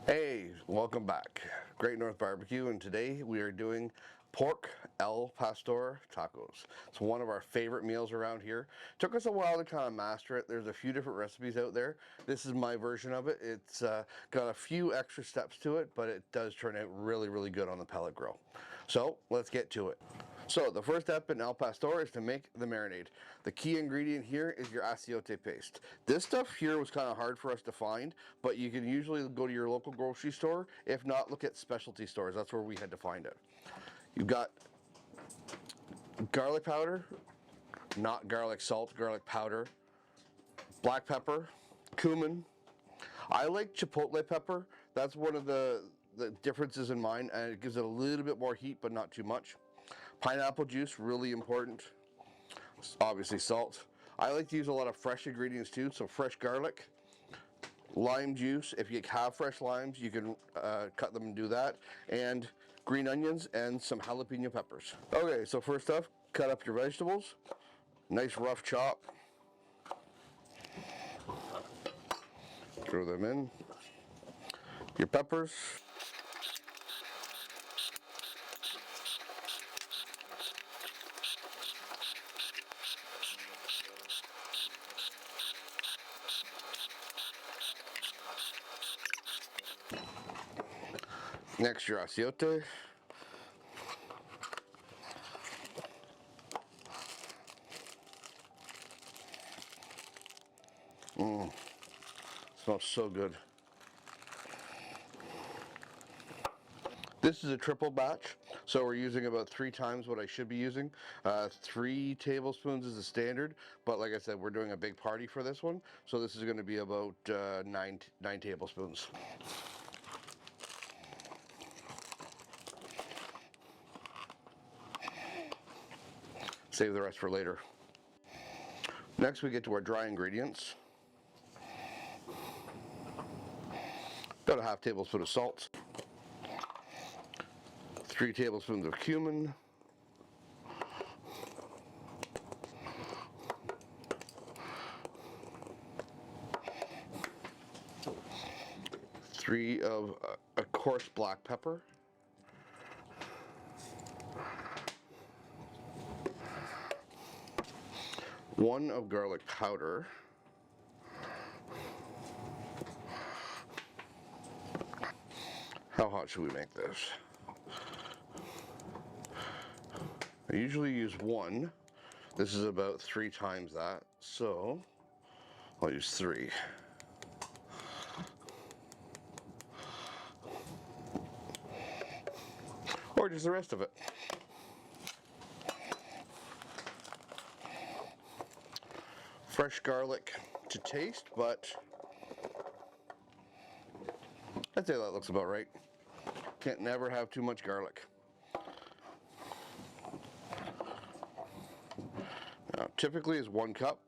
Hey, welcome back. Great North Barbecue, and today we are doing pork al pastor tacos. It's one of our favorite meals around here. Took us a while to kind of master it. There's a few different recipes out there. This is my version of it. It's got a few extra steps to it, but it does turn out really, really good on the pellet grill. So let's get to it. So the first step in al pastor is to make the marinade. The key ingredient here is your aciote paste. This stuff here was kind of hard for us to find, but you can usually go to your local grocery store. If not, look at specialty stores. That's where we had to find it. You've got garlic powder, not garlic salt, garlic powder, black pepper, cumin. I like chipotle pepper. That's one of the differences in mine, and it gives it a little bit more heat, but not too much. Pineapple juice, really important. Obviously salt. I like to use a lot of fresh ingredients too, so fresh garlic, lime juice. If you have fresh limes, you can cut them and do that, and green onions and some jalapeno peppers. Okay, so first off, cut up your vegetables. Nice rough chop. Throw them in. Your peppers. Next, your aciote. Smells so good. This is a triple batch, so we're using about 3 times what I should be using. 3 tablespoons is the standard, but like I said, we're doing a big party for this one, so this is going to be about 9 tablespoons. Save the rest for later. Next, we get to our dry ingredients. About a half tablespoon of salt, 3 tablespoons of cumin, 3 of a coarse black pepper, 1 of garlic powder, how hot should we make this? I usually use 1. This is about 3 times that, so I'll use 3. Or just the rest of it. Fresh garlic to taste, but I'd say that looks about right. Can't never have too much garlic. Now, typically is 1 cup,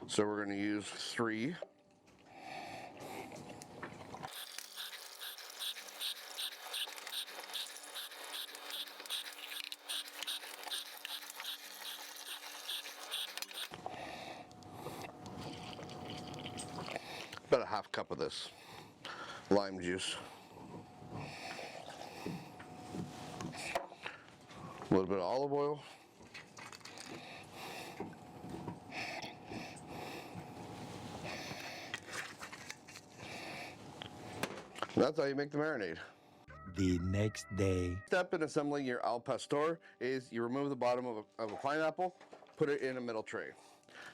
so we're going to use 3. About a half cup of this lime juice. A little bit of olive oil. That's how you make the marinade. The next day. Step in assembling your al pastor is you remove the bottom of a pineapple, put it in a middle tray.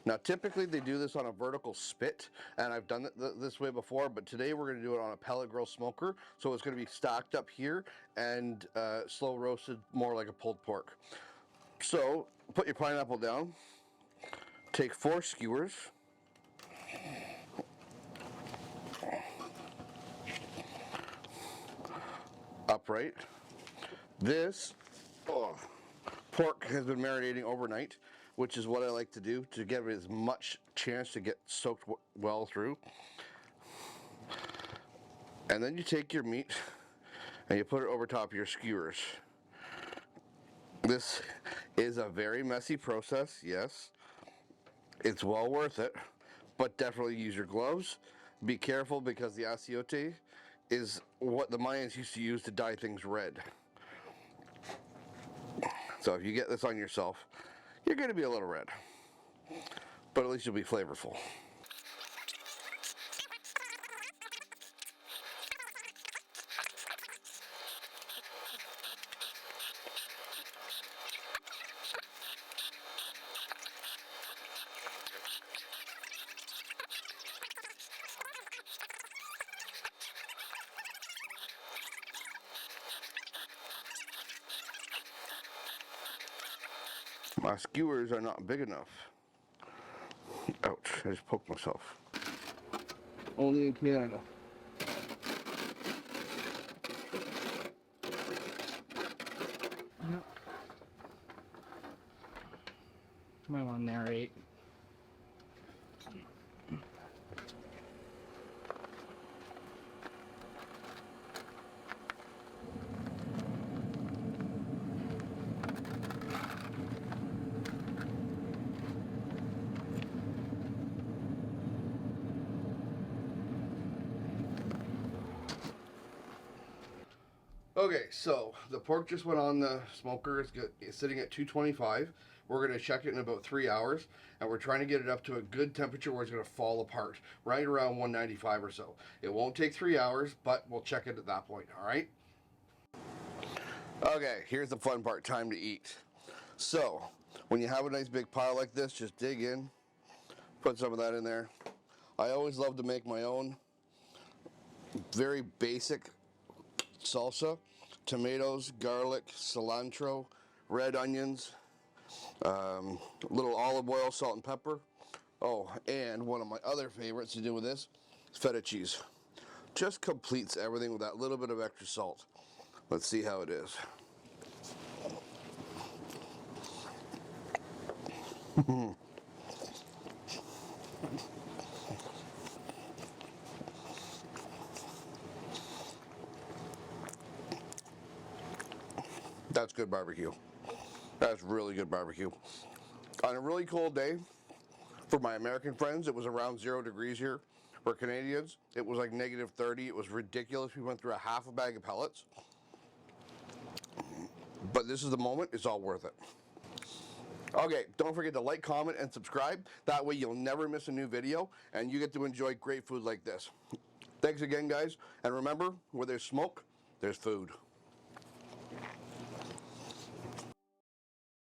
Now typically they do this on a vertical spit, and I've done it this way before, but today we're going to do it on a pellet grill smoker, so it's going to be stacked up here and slow roasted more like a pulled pork. So put your pineapple down, take 4 skewers, upright. This pork has been marinating overnight, which is what I like to do to give it as much chance to get soaked well through. And then you take your meat and you put it over top of your skewers. This is a very messy process, yes. It's well worth it, but definitely use your gloves. Be careful because the aciote is what the Mayans used to use to dye things red. So if you get this on yourself, you're going to be a little red, but at least you'll be flavorful. My skewers are not big enough. Ouch, I just poked myself. Only in Canada. Yep. Might want to narrate. Okay, so the pork just went on the smoker. It's sitting at 225. We're going to check it in about 3 hours, and we're trying to get it up to a good temperature where it's going to fall apart, right around 195 or so. It won't take 3 hours, but we'll check it at that point, all right? Okay, here's the fun part, time to eat. So, when you have a nice big pile like this, just dig in, put some of that in there. I always love to make my own very basic salsa: tomatoes, garlic, cilantro, red onions, little olive oil, salt and pepper. Oh, and one of my other favorites to do with this is feta cheese. Just completes everything with that little bit of extra salt. Let's see how it is. That's good barbecue. That's really good barbecue. On a really cold day, for my American friends, it was around 0 degrees here. For Canadians, it was like -30. It was ridiculous. We went through a half a bag of pellets. But this is the moment. It's all worth it. Okay, don't forget to like, comment, and subscribe. That way you'll never miss a new video, and you get to enjoy great food like this. Thanks again, guys. And remember, where there's smoke, there's food.